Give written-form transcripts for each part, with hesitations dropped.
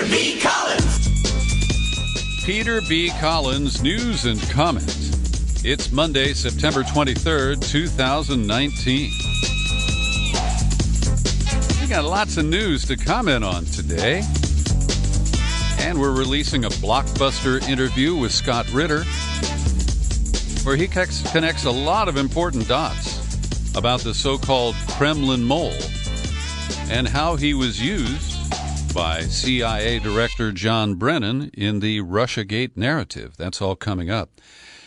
B. Collins. Peter B. Collins, news and comment. It's Monday, September 23rd, 2019. We got lots of news to comment on today. And we're releasing a blockbuster interview with Scott Ritter, where he connects a lot of important dots about the so-called Kremlin mole and how he was used by CIA Director John Brennan in the Russiagate narrative. That's all coming up.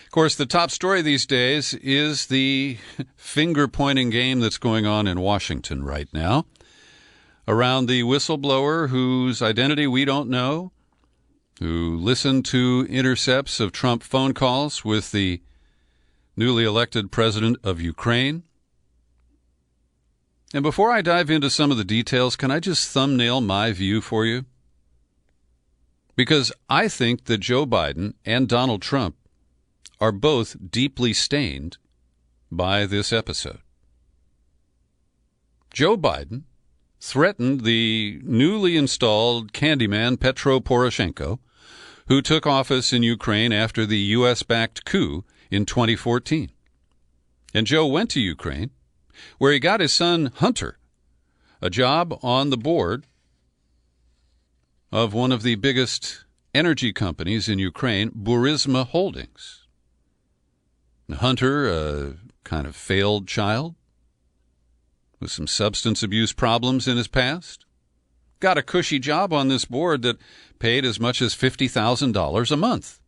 Of course, the top story these days is the finger-pointing game that's going on in Washington right now around the whistleblower whose identity we don't know, who listened to intercepts of Trump phone calls with the newly elected president of Ukraine. And before I dive into some of the details, can I just thumbnail my view for you? Because I think that Joe Biden and Donald Trump are both deeply stained by this episode. Joe Biden threatened the newly installed Candyman Petro Poroshenko, who took office in Ukraine after the U.S.-backed coup in 2014. And Joe went to Ukraine, where he got his son Hunter a job on the board of one of the biggest energy companies in Ukraine, Burisma Holdings. Hunter, a kind of failed child with some substance abuse problems in his past, got a cushy job on this board that paid as much as $50,000 a month.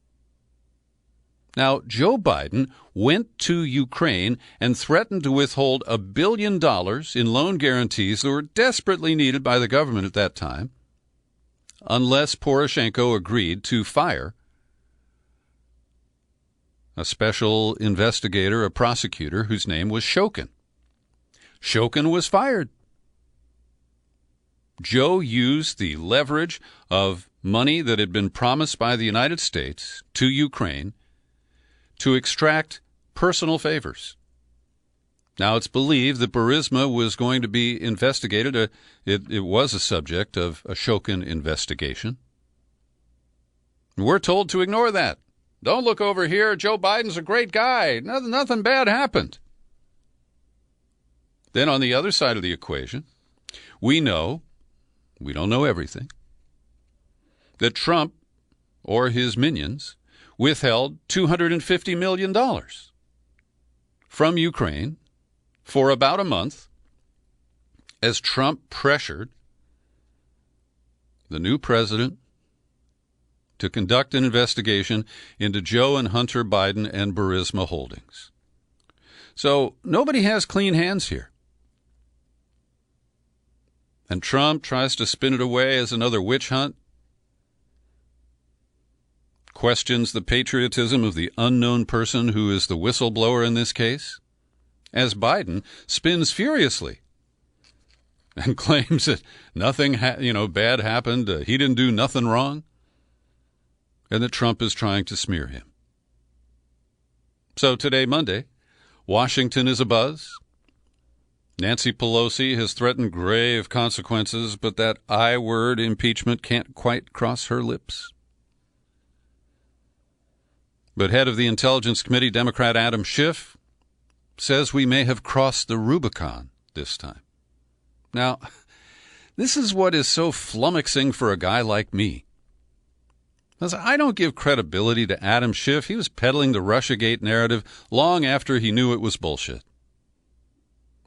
Now, Joe Biden went to Ukraine and threatened to withhold $1 billion in loan guarantees that were desperately needed by the government at that time, unless Poroshenko agreed to fire a special investigator, a prosecutor, whose name was Shokin. Shokin was fired. Joe used the leverage of money that had been promised by the United States to Ukraine to extract personal favors. Now, it's believed that Burisma was going to be investigated. It was a subject of a Shokin investigation. We're told to ignore that. Don't look over here. Joe Biden's a great guy. Nothing bad happened. Then on the other side of the equation, we don't know everything, that Trump or his minions withheld $250 million from Ukraine for about a month as Trump pressured the new president to conduct an investigation into Joe and Hunter Biden and Burisma Holdings. So nobody has clean hands here. And Trump tries to spin it away as another witch hunt, questions the patriotism of the unknown person who is the whistleblower in this case, as Biden spins furiously and claims that nothing bad happened, he didn't do nothing wrong, and that Trump is trying to smear him. So today, Monday, Washington is abuzz. Nancy Pelosi has threatened grave consequences, but that I word, impeachment, can't quite cross her lips. But head of the Intelligence Committee, Democrat Adam Schiff, says we may have crossed the Rubicon this time. Now, this is what is so flummoxing for a guy like me. I don't give credibility to Adam Schiff. He was peddling the Russiagate narrative long after he knew it was bullshit.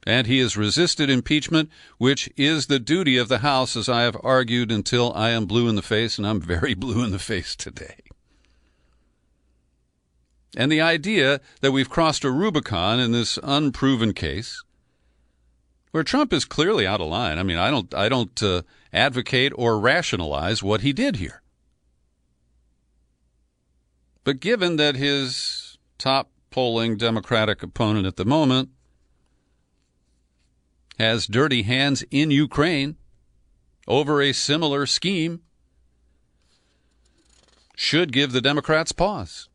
And he has resisted impeachment, which is the duty of the House, as I have argued until I am blue in the face, and I'm very blue in the face today. And the idea that we've crossed a Rubicon in this unproven case, where Trump is clearly out of line. I mean, I don't advocate or rationalize what he did here. But given that his top polling Democratic opponent at the moment has dirty hands in Ukraine over a similar scheme, should give the Democrats pause.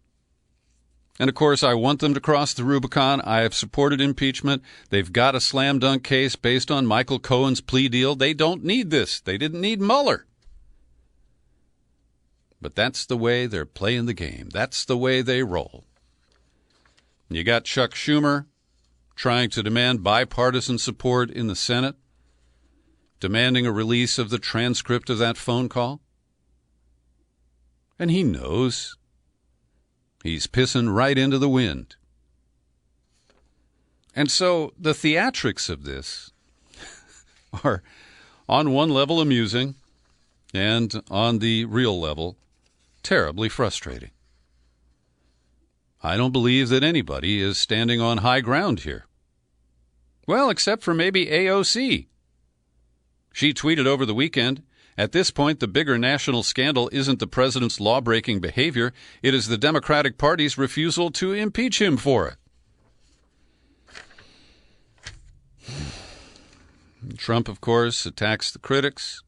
And, of course, I want them to cross the Rubicon. I have supported impeachment. They've got a slam-dunk case based on Michael Cohen's plea deal. They don't need this. They didn't need Mueller. But that's the way they're playing the game. That's the way they roll. You got Chuck Schumer trying to demand bipartisan support in the Senate, demanding a release of the transcript of that phone call. And he knows he's pissing right into the wind. And so the theatrics of this are on one level amusing and on the real level terribly frustrating. I don't believe that anybody is standing on high ground here. Well, except for maybe AOC. She tweeted over the weekend, "At this point, the bigger national scandal isn't the president's law-breaking behavior. It is the Democratic Party's refusal to impeach him for it." Trump, of course, attacks the critics.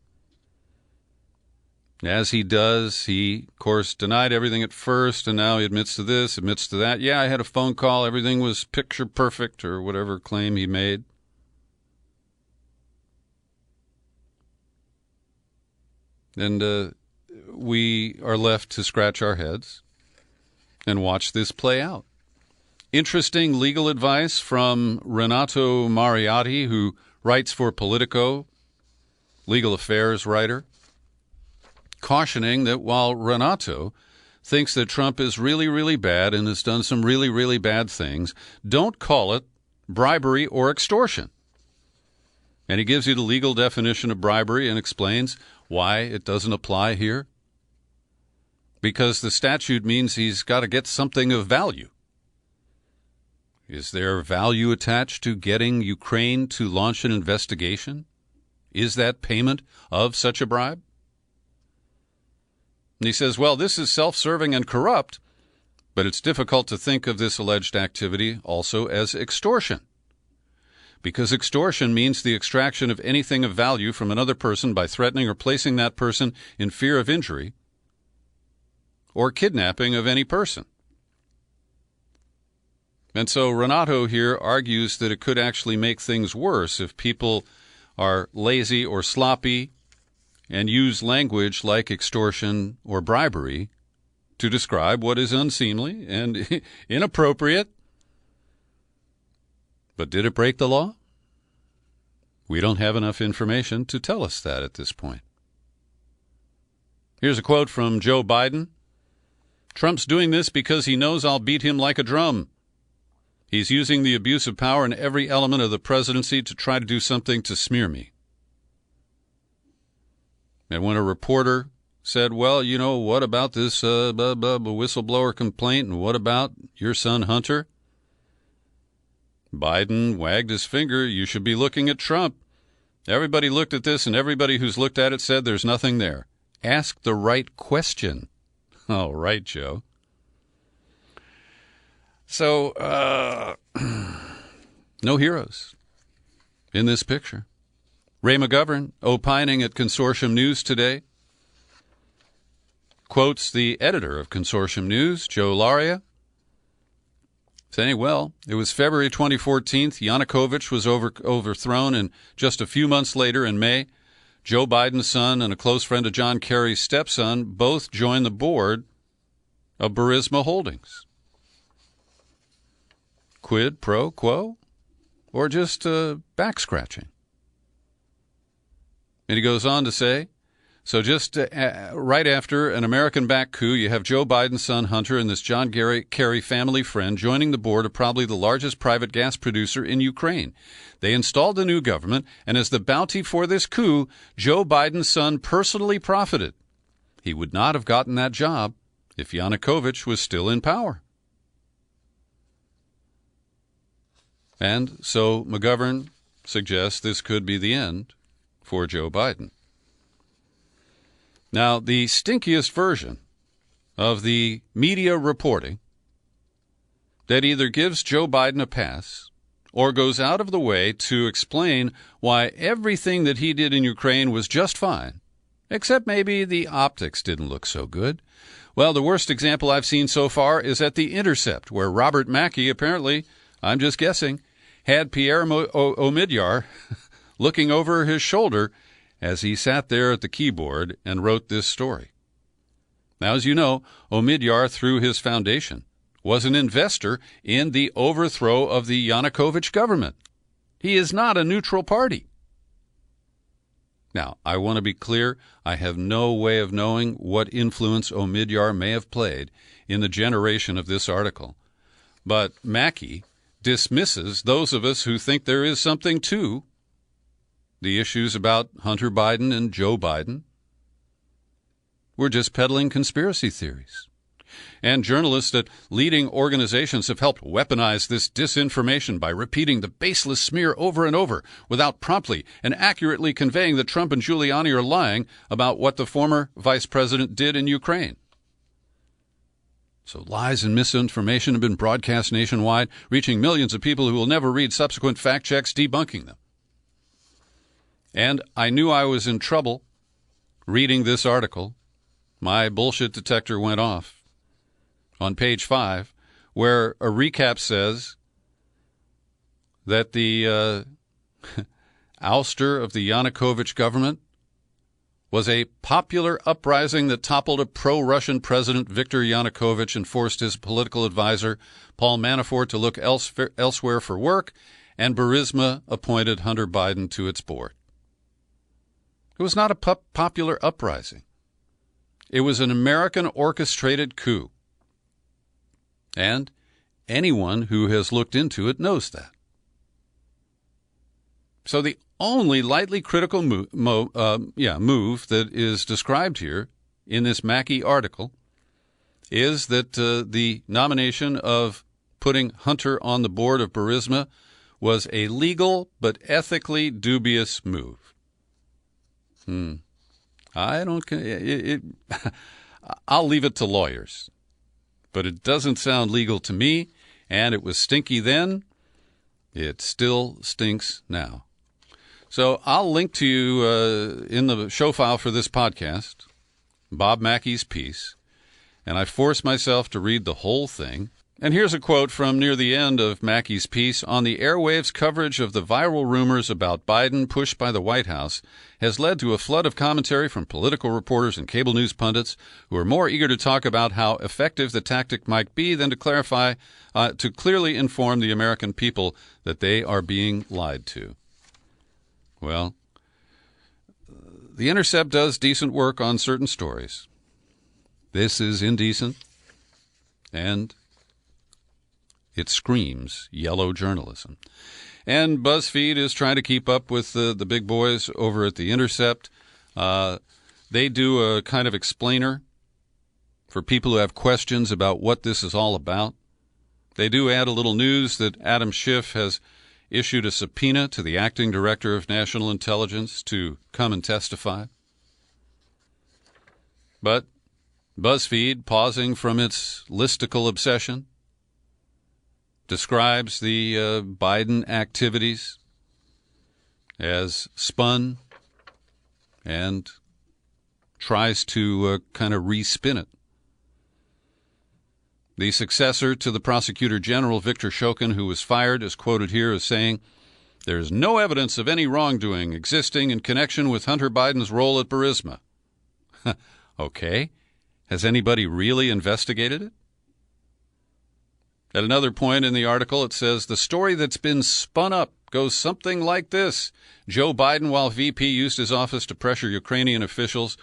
As he does, he, of course, denied everything at first, and now he admits to this, admits to that. Yeah, I had a phone call. Everything was picture perfect, or whatever claim he made. And we are left to scratch our heads and watch this play out. Interesting legal advice from Renato Mariotti, who writes for Politico, legal affairs writer, cautioning that while Renato thinks that Trump is really, really bad and has done some really, really bad things, don't call it bribery or extortion. And he gives you the legal definition of bribery and explains why it doesn't apply here. Because the statute means he's got to get something of value. Is there value attached to getting Ukraine to launch an investigation? Is that payment of such a bribe? And he says, well, this is self-serving and corrupt, but it's difficult to think of this alleged activity also as extortion. Because extortion means the extraction of anything of value from another person by threatening or placing that person in fear of injury or kidnapping of any person. And so Renato here argues that it could actually make things worse if people are lazy or sloppy and use language like extortion or bribery to describe what is unseemly and inappropriate. But did it break the law? We don't have enough information to tell us that at this point. Here's a quote from Joe Biden. "Trump's doing this because he knows I'll beat him like a drum. He's using the abuse of power in every element of the presidency to try to do something to smear me." And when a reporter said, well, you know, what about this whistleblower complaint, and what about your son Hunter? Biden wagged his finger. You should be looking at Trump. Everybody looked at this, and everybody who's looked at it said there's nothing there. Ask the right question. All right, Joe. So, no heroes in this picture. Ray McGovern, opining at Consortium News today, quotes the editor of Consortium News, Joe Laria, saying, well, it was February 2014, Yanukovych was overthrown, and just a few months later in May, Joe Biden's son and a close friend of John Kerry's stepson both joined the board of Burisma Holdings. Quid pro quo, or just back-scratching? And he goes on to say, so just right after an American-backed coup, you have Joe Biden's son Hunter and this John Kerry family friend joining the board of probably the largest private gas producer in Ukraine. They installed a new government, and as the bounty for this coup, Joe Biden's son personally profited. He would not have gotten that job if Yanukovych was still in power. And so McGovern suggests this could be the end for Joe Biden. Now, the stinkiest version of the media reporting that either gives Joe Biden a pass or goes out of the way to explain why everything that he did in Ukraine was just fine, except maybe the optics didn't look so good. Well, the worst example I've seen so far is at The Intercept, where Robert Mackey apparently, I'm just guessing, had Pierre Omidyar looking over his shoulder as he sat there at the keyboard and wrote this story. Now, as you know, Omidyar, through his foundation, was an investor in the overthrow of the Yanukovych government. He is not a neutral party. Now, I want to be clear, I have no way of knowing what influence Omidyar may have played in the generation of this article. But Mackey dismisses those of us who think there is something to the issues about Hunter Biden and Joe Biden. We're just peddling conspiracy theories. And journalists at leading organizations have helped weaponize this disinformation by repeating the baseless smear over and over without promptly and accurately conveying that Trump and Giuliani are lying about what the former vice president did in Ukraine. So lies and misinformation have been broadcast nationwide, reaching millions of people who will never read subsequent fact checks debunking them. And I knew I was in trouble reading this article. My bullshit detector went off on page 5, where a recap says that the ouster of the Yanukovych government was a popular uprising that toppled a pro-Russian president, Viktor Yanukovych, and forced his political advisor, Paul Manafort, to look elsewhere for work, and Burisma appointed Hunter Biden to its board. It was not a popular uprising. It was an American orchestrated coup. And anyone who has looked into it knows that. So the only lightly critical move that is described here in this Mackey article is that the nomination of putting Hunter on the board of Burisma was a legal but ethically dubious move. I don't. I'll leave it to lawyers. But it doesn't sound legal to me, and it was stinky then. It still stinks now. So I'll link to you in the show file for this podcast, Bob Mackey's piece, and I forced myself to read the whole thing. And here's a quote from near the end of Mackey's piece. On the airwaves, coverage of the viral rumors about Biden pushed by the White House has led to a flood of commentary from political reporters and cable news pundits who are more eager to talk about how effective the tactic might be than to clearly inform the American people that they are being lied to. Well, The Intercept does decent work on certain stories. This is indecent, and it screams yellow journalism. And BuzzFeed is trying to keep up with the big boys over at The Intercept. They do a kind of explainer for people who have questions about what this is all about. They do add a little news that Adam Schiff has issued a subpoena to the acting director of National Intelligence to come and testify. But BuzzFeed, pausing from its listicle obsession, describes the Biden activities as spun and tries to kind of respin it. The successor to the prosecutor general, Victor Shokin, who was fired, is quoted here as saying, "There is no evidence of any wrongdoing existing in connection with Hunter Biden's role at Burisma." Okay. Has anybody really investigated it? At another point in the article, it says, the story that's been spun up goes something like this. Joe Biden, while VP, used his office to pressure Ukrainian officials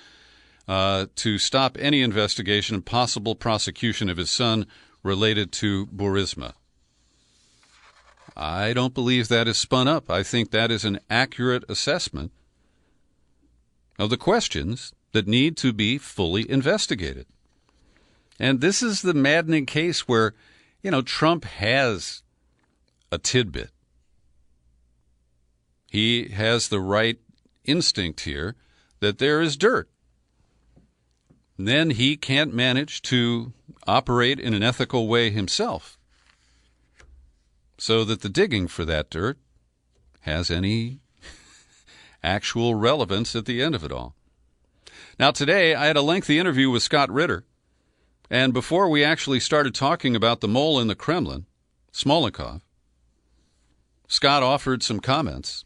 to stop any investigation and possible prosecution of his son related to Burisma. I don't believe that is spun up. I think that is an accurate assessment of the questions that need to be fully investigated. And this is the maddening case where, Trump has a tidbit. He has the right instinct here that there is dirt. And then he can't manage to operate in an ethical way himself so that the digging for that dirt has any actual relevance at the end of it all. Now, today, I had a lengthy interview with Scott Ritter. And before we actually started talking about the mole in the Kremlin, Smolnikov, Scott offered some comments.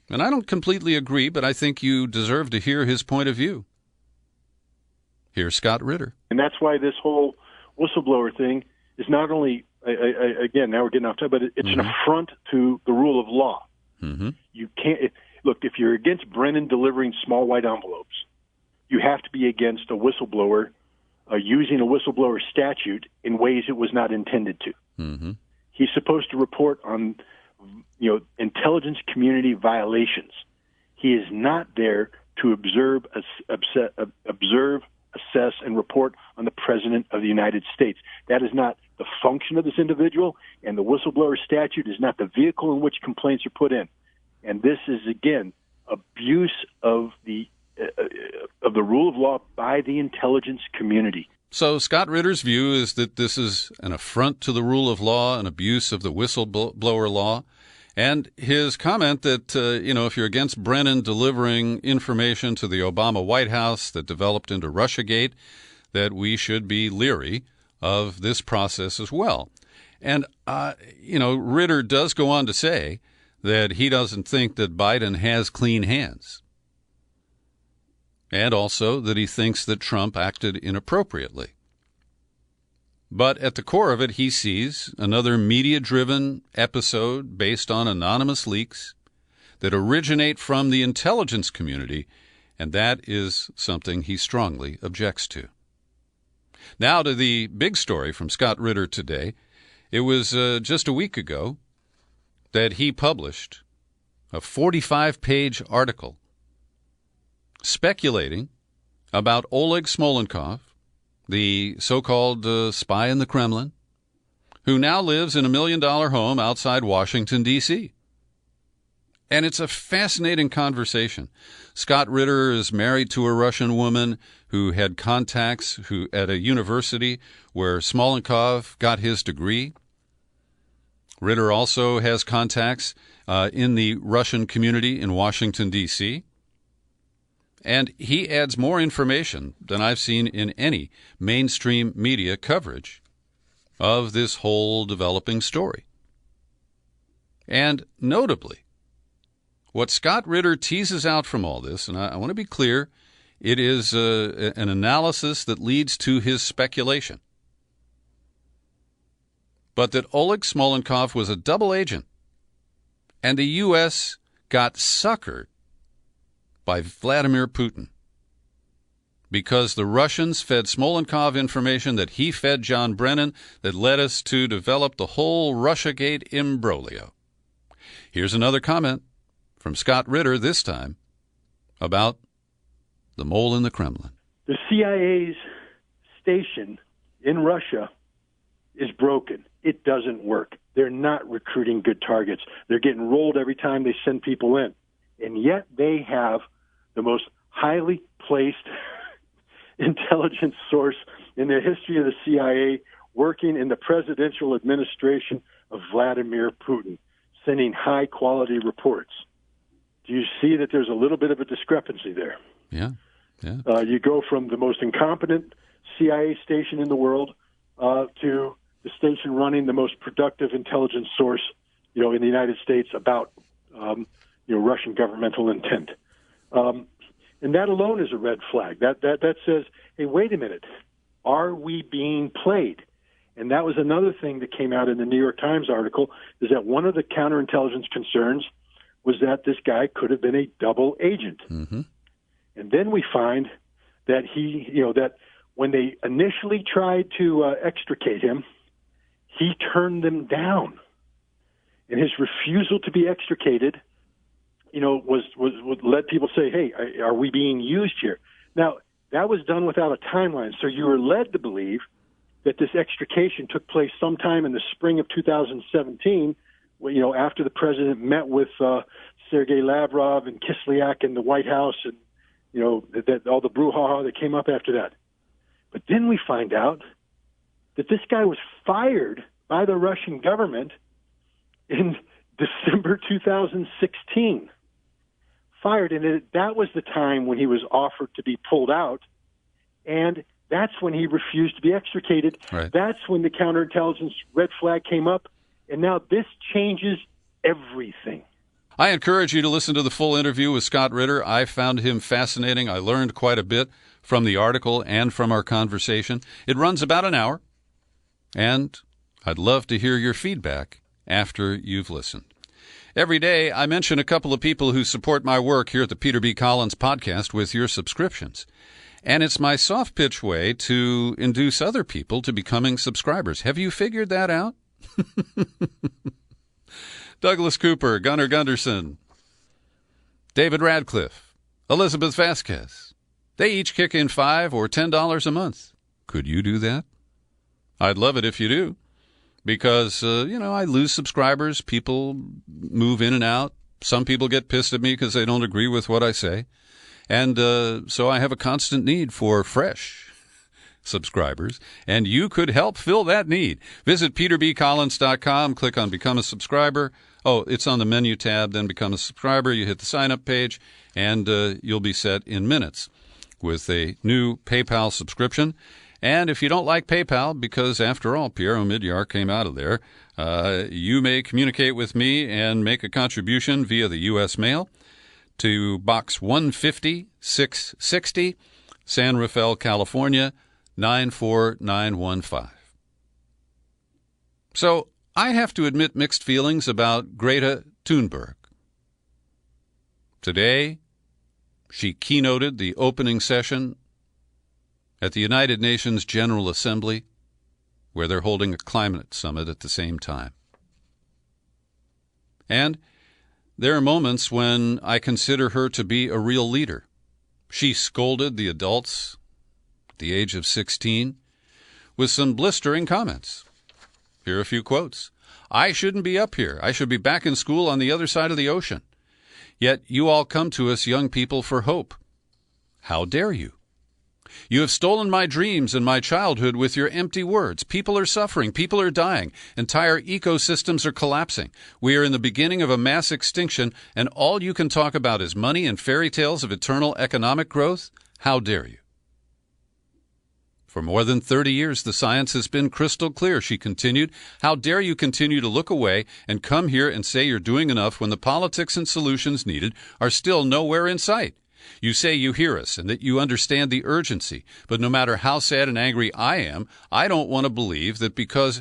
And I don't completely agree, but I think you deserve to hear his point of view. Here's Scott Ritter. And that's why this whole whistleblower thing is not only, again, now we're getting off topic, but it's an affront to the rule of law. Mm-hmm. You can't, look, if you're against Brennan delivering small white envelopes, you have to be against a whistleblower using a whistleblower statute in ways it was not intended to. Mm-hmm. He's supposed to report on, intelligence community violations. He is not there to observe, assess, and report on the President of the United States. That is not the function of this individual, and the whistleblower statute is not the vehicle in which complaints are put in. And this is, again, abuse of the rule of law by the intelligence community. So Scott Ritter's view is that this is an affront to the rule of law, an abuse of the whistleblower law, and his comment that, if you're against Brennan delivering information to the Obama White House that developed into Russiagate, that we should be leery of this process as well. And, Ritter does go on to say that he doesn't think that Biden has clean hands, and also that he thinks that Trump acted inappropriately. But at the core of it, he sees another media-driven episode based on anonymous leaks that originate from the intelligence community, and that is something he strongly objects to. Now to the big story from Scott Ritter today. It was just a week ago that he published a 45-page article speculating about Oleg Smolenkov, the so-called spy in the Kremlin, who now lives in $1 million home outside Washington, D.C. And it's a fascinating conversation. Scott Ritter is married to a Russian woman who had contacts at a university where Smolenkov got his degree. Ritter also has contacts in the Russian community in Washington, D.C., and he adds more information than I've seen in any mainstream media coverage of this whole developing story. And notably, what Scott Ritter teases out from all this, and I want to be clear, it is an analysis that leads to his speculation, but that Oleg Smolenkov was a double agent, and the U.S. got suckered by Vladimir Putin because the Russians fed Smolenkov information that he fed John Brennan that led us to develop the whole Russiagate imbroglio. Here's another comment from Scott Ritter, this time about the mole in the Kremlin. The CIA's station in Russia is broken. It doesn't work. They're not recruiting good targets. They're getting rolled every time they send people in. And yet they have the most highly placed intelligence source in the history of the CIA working in the presidential administration of Vladimir Putin, sending high-quality reports. Do you see that there's a little bit of a discrepancy there? Yeah. You go from the most incompetent CIA station in the world to the station running the most productive intelligence source, in the United States about Russian governmental intent. And that alone is a red flag. That says, hey, wait a minute, are we being played? And that was another thing that came out in the New York Times article, is that one of the counterintelligence concerns was that this guy could have been a double agent. Mm-hmm. And then we find that that when they initially tried to extricate him, he turned them down. And his refusal to be extricated was led people say, hey, are we being used here? Now, that was done without a timeline. So you were led to believe that this extrication took place sometime in the spring of 2017, after the president met with Sergei Lavrov and Kislyak in the White House, and, that all the brouhaha that came up after that. But then we find out that this guy was fired by the Russian government in December 2016. Fired, and that was the time when he was offered to be pulled out, and that's when he refused to be extricated. Right. That's when the counterintelligence red flag came up, and now this changes everything. I encourage you to listen to the full interview with Scott Ritter. I found him fascinating. I learned quite a bit from the article and from our conversation. It runs about an hour, and I'd love to hear your feedback after you've listened. Every day, I mention a couple of people who support my work here at the Peter B. Collins Podcast with your subscriptions. And it's my soft pitch way to induce other people to becoming subscribers. Have you figured that out? Douglas Cooper, Gunnar Gunderson, David Radcliffe, Elizabeth Vasquez. They each kick in $5 or $10 a month. Could you do that? I'd love it if you do. Because, I lose subscribers. People move in and out. Some people get pissed at me because they don't agree with what I say. And so I have a constant need for fresh subscribers. And you could help fill that need. Visit peterbcollins.com. Click on Become a Subscriber. Oh, it's on the menu tab. Then Become a Subscriber. You hit the sign-up page, and you'll be set in minutes with a new PayPal subscription. And if you don't like PayPal, because after all, Pierre Omidyar came out of there, you may communicate with me and make a contribution via the U.S. mail to Box 150-660, San Rafael, California, 94915. So I have to admit mixed feelings about Greta Thunberg. Today, she keynoted the opening session at the United Nations General Assembly, where they're holding a climate summit at the same time. And there are moments when I consider her to be a real leader. She scolded the adults at the age of 16 with some blistering comments. Here are a few quotes. "I shouldn't be up here. I should be back in school on the other side of the ocean. Yet you all come to us young people for hope. How dare you? You have stolen my dreams and my childhood with your empty words. People are suffering. People are dying. Entire ecosystems are collapsing. We are in the beginning of a mass extinction, and all you can talk about is money and fairy tales of eternal economic growth? How dare you? For more than 30 years, the science has been crystal clear," she continued. "How dare you continue to look away and come here and say you're doing enough when the politics and solutions needed are still nowhere in sight? You say you hear us and that you understand the urgency, but no matter how sad and angry I am, I don't want to believe that because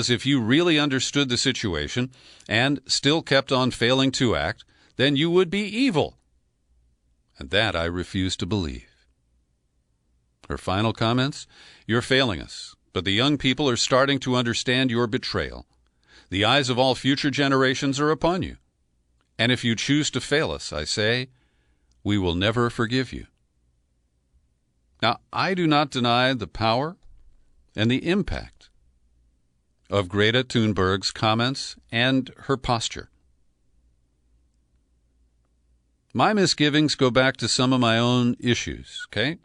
if you really understood the situation and still kept on failing to act, then you would be evil. And that I refuse to believe." Her final comments, "You're failing us, but the young people are starting to understand your betrayal. The eyes of all future generations are upon you. And if you choose to fail us, I say, we will never forgive you." Now, I do not deny the power and the impact of Greta Thunberg's comments and her posture. My misgivings go back to some of my own issues, okay?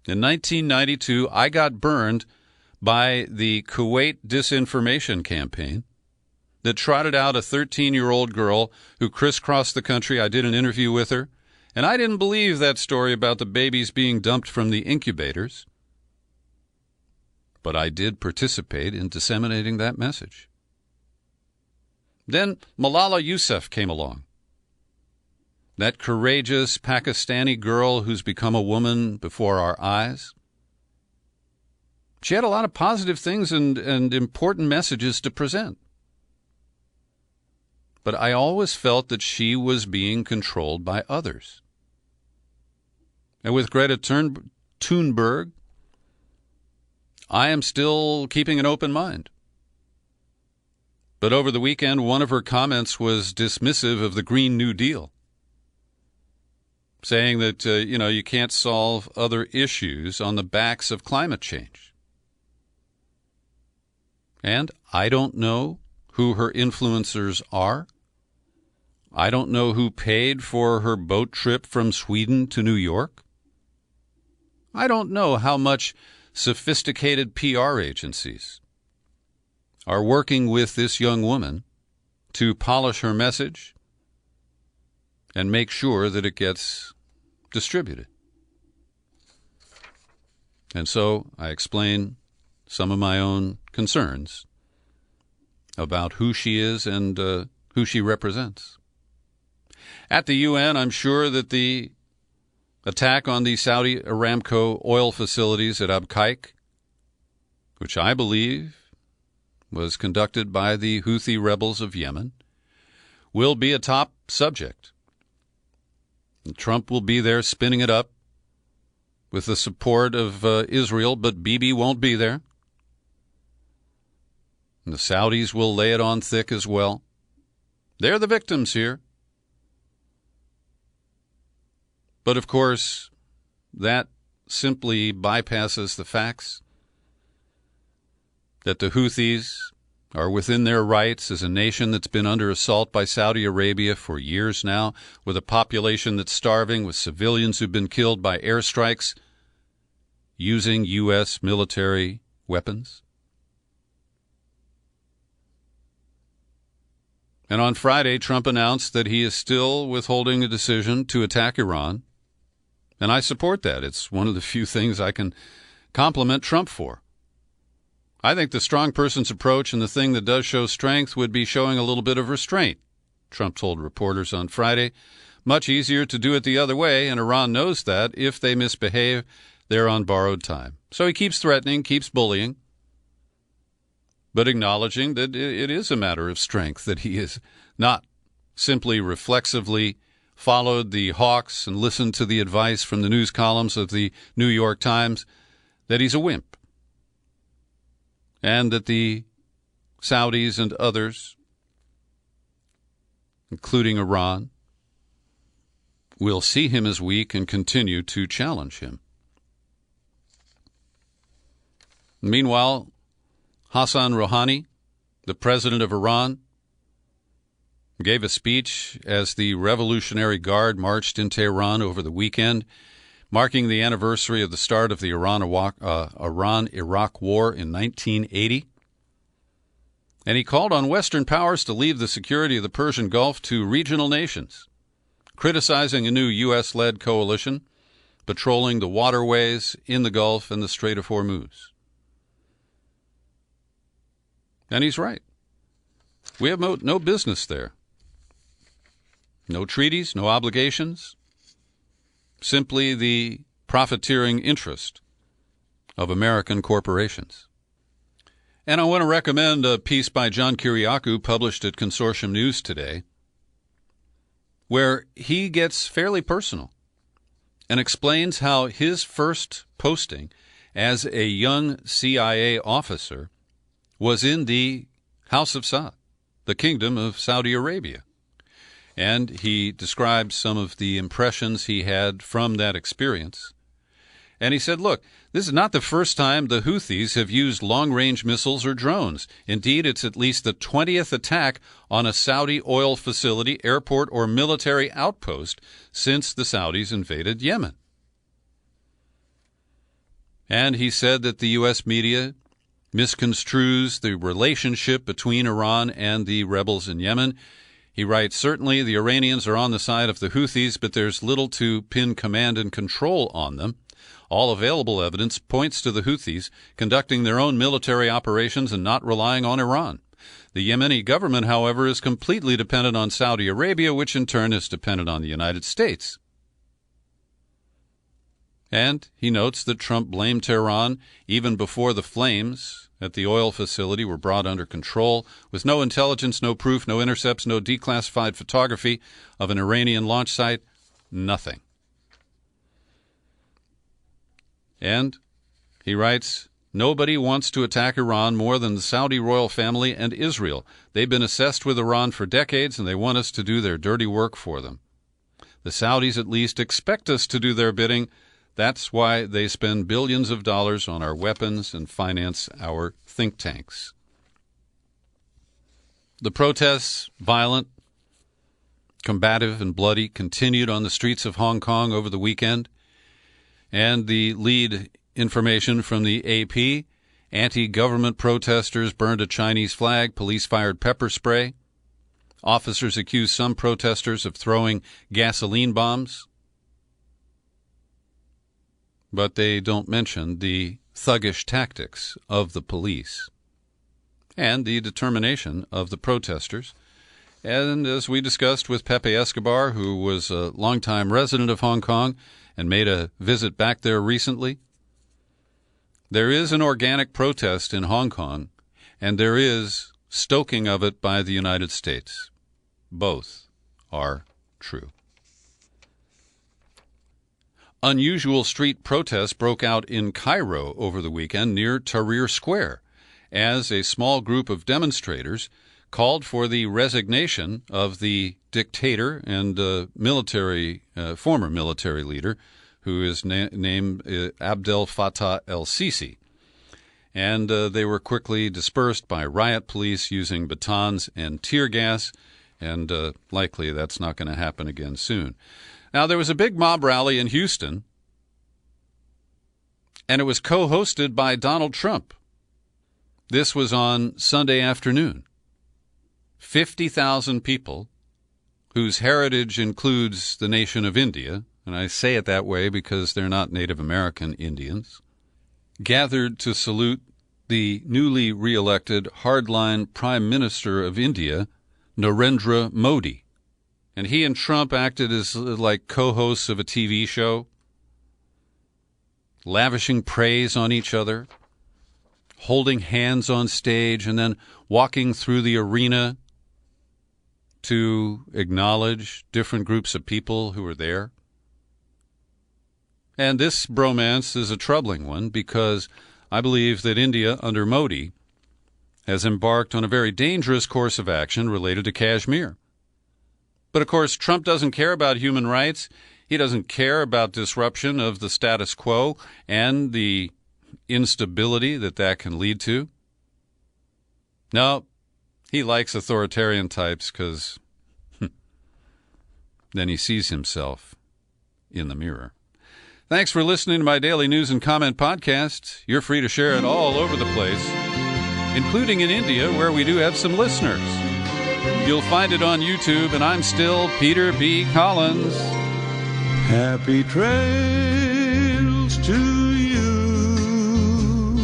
In 1992, I got burned by the Kuwait disinformation campaign that trotted out a 13-year-old girl who crisscrossed the country. I did an interview with her, and I didn't believe that story about the babies being dumped from the incubators. But I did participate in disseminating that message. Then Malala Yousafzai came along. That courageous Pakistani girl who's become a woman before our eyes. She had a lot of positive things and important messages to present. But I always felt that she was being controlled by others. And with Greta Thunberg, I am still keeping an open mind. But over the weekend, one of her comments was dismissive of the Green New Deal, saying that, you can't solve other issues on the backs of climate change. And I don't know who her influencers are. I don't know who paid for her boat trip from Sweden to New York. I don't know how much sophisticated PR agencies are working with this young woman to polish her message and make sure that it gets distributed. And so I explain some of my own concerns about who she is and who she represents. At the UN, I'm sure that the attack on the Saudi Aramco oil facilities at Abqaiq, which I believe was conducted by the Houthi rebels of Yemen, will be a top subject. And Trump will be there spinning it up with the support of Israel, but Bibi won't be there. And the Saudis will lay it on thick as well. They're the victims here. But, of course, that simply bypasses the facts that the Houthis are within their rights as a nation that's been under assault by Saudi Arabia for years now, with a population that's starving, with civilians who've been killed by airstrikes using U.S. military weapons. And on Friday, Trump announced that he is still withholding a decision to attack Iran. And I support that. It's one of the few things I can compliment Trump for. I think the strong person's approach and the thing that does show strength would be showing a little bit of restraint, Trump told reporters on Friday. Much easier to do it the other way, and Iran knows that. If they misbehave, they're on borrowed time. So he keeps threatening, keeps bullying, but acknowledging that it is a matter of strength, that he is not simply reflexively followed the hawks and listened to the advice from the news columns of the New York Times, that he's a wimp, and that the Saudis and others, including Iran, will see him as weak and continue to challenge him. Meanwhile, Hassan Rouhani, the president of Iran, gave a speech as the Revolutionary Guard marched in Tehran over the weekend, marking the anniversary of the start of the Iran-Iraq War in 1980. And he called on Western powers to leave the security of the Persian Gulf to regional nations, criticizing a new U.S.-led coalition patrolling the waterways in the Gulf and the Strait of Hormuz. And he's right. We have no business there. No treaties, no obligations, simply the profiteering interest of American corporations. And I want to recommend a piece by John Kiriakou published at Consortium News today, where he gets fairly personal and explains how his first posting as a young CIA officer was in the House of Saud, the Kingdom of Saudi Arabia. And he described some of the impressions he had from that experience. And he said, look, this is not the first time the Houthis have used long-range missiles or drones. Indeed, it's at least the 20th attack on a Saudi oil facility, airport, or military outpost since the Saudis invaded Yemen. And he said that the U.S. media misconstrues the relationship between Iran and the rebels in Yemen. He writes, certainly the Iranians are on the side of the Houthis, but there's little to pin command and control on them. All available evidence points to the Houthis conducting their own military operations and not relying on Iran. The Yemeni government, however, is completely dependent on Saudi Arabia, which in turn is dependent on the United States. And he notes that Trump blamed Tehran even before the flames at the oil facility were brought under control, with no intelligence, no proof, no intercepts, no declassified photography of an Iranian launch site, nothing. And he writes, nobody wants to attack Iran more than the Saudi royal family and Israel. They've been obsessed with Iran for decades, and they want us to do their dirty work for them. The Saudis at least expect us to do their bidding. That's why they spend billions of dollars on our weapons and finance our think tanks. The protests, violent, combative, and bloody, continued on the streets of Hong Kong over the weekend. And the lead information from the AP, anti-government protesters burned a Chinese flag, police fired pepper spray. Officers accused some protesters of throwing gasoline bombs. But they don't mention the thuggish tactics of the police and the determination of the protesters. And as we discussed with Pepe Escobar, who was a longtime resident of Hong Kong and made a visit back there recently. There is an organic protest in Hong Kong, and there is stoking of it by the United States. Both are true. Unusual street protests broke out in Cairo over the weekend near Tahrir Square as a small group of demonstrators called for the resignation of the dictator and former military leader, who is named Abdel Fattah el-Sisi. And they were quickly dispersed by riot police using batons and tear gas, and likely that's not going to happen again soon. Now, there was a big mob rally in Houston, and it was co-hosted by Donald Trump. This was on Sunday afternoon. 50,000 people, whose heritage includes the nation of India, and I say it that way because they're not Native American Indians, gathered to salute the newly re-elected hardline Prime Minister of India, Narendra Modi. And he and Trump acted as like co-hosts of a TV show, lavishing praise on each other, holding hands on stage, and then walking through the arena to acknowledge different groups of people who were there. And this bromance is a troubling one because I believe that India, under Modi, has embarked on a very dangerous course of action related to Kashmir. But, of course, Trump doesn't care about human rights. He doesn't care about disruption of the status quo and the instability that can lead to. No, he likes authoritarian types because then he sees himself in the mirror. Thanks for listening to my daily news and comment podcast. You're free to share it all over the place, including in India, where we do have some listeners. You'll find it on YouTube, and I'm still Peter B. Collins. Happy trails to you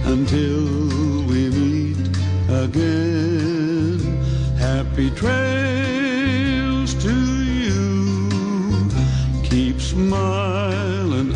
until we meet again. Happy trails to you. Keep smiling.